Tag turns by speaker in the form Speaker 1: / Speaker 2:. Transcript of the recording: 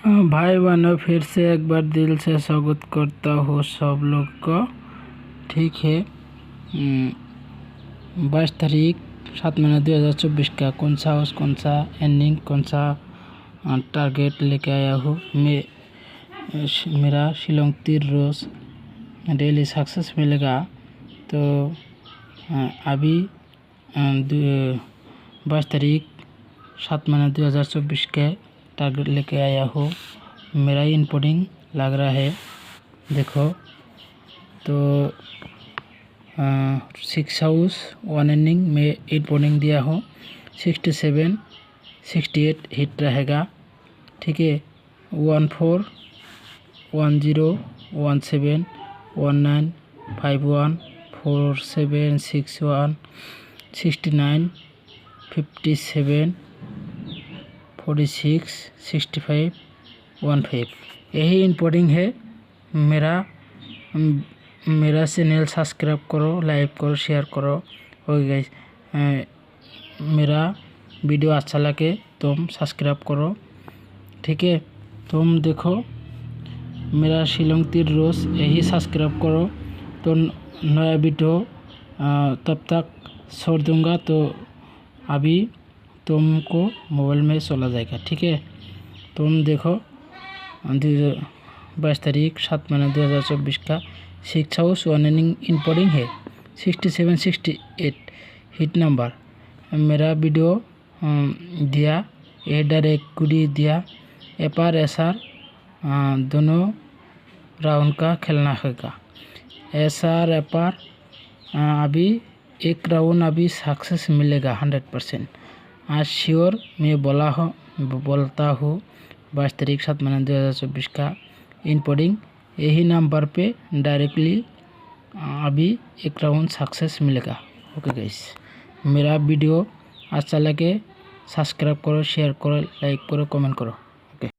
Speaker 1: भाई बहनों, फिर से एक बार दिल से स्वागत करता हूँ सब लोग को। ठीक है, 22 तारीख 7 महीना 2024 का कौन सा हाउस, कौन सा एंडिंग, कौन सा टारगेट लेके आया हूँ मेरा शिलोंग तीर रोज डेली सक्सेस मिलेगा। तो अभी 22 तारीख 7 महीना 2024 के टारगेट लेके आया हूँ। मेरा इनपुटिंग लग रहा है, देखो तो 6 हाउस 1 एंडिंग में इनपुटिंग दिया हूँ। 67 68 हिट रहेगा। ठीक है, 14 10 17 19 51 47 61 69 57 46 65 15। यही इनपुटिंग है मेरा चैनल सब्सक्राइब करो, लाइक करो, शेयर करो। ओके गाइस, मेरा वीडियो अच्छा लगे तुम सब्सक्राइब करो। ठीक है, तुम देखो मेरा शिलोंग तीर रोज यही सब्सक्राइब करो तो नया वीडियो तब तक छोड़ दूंगा, तो अभी तुमको मोबाइल में चला जाएगा। ठीक है, तुम देखो 22 तारीख 7 महीना 2024 का 6 हाउस 1 इनिंग इनपुटिंग है। 67 68 हिट नंबर मेरा वीडियो दिया, ये डायरेक्ट गुडी दिया। एपार एसआर दोनों राउंड का खेलना होगा। एसआर एपार अभी एक राउंड अभी सक्सेस मिलेगा 100%। आज श्योर मैं बोलता हूँ 22 तारीख 7 महीना 2024 का इनपुटिंग यही नंबर पे डायरेक्टली अभी एक राउंड सक्सेस मिलेगा। ओके गाइस, मेरा वीडियो अच्छा लगे सब्सक्राइब करो, शेयर करो, लाइक करो, कमेंट करो।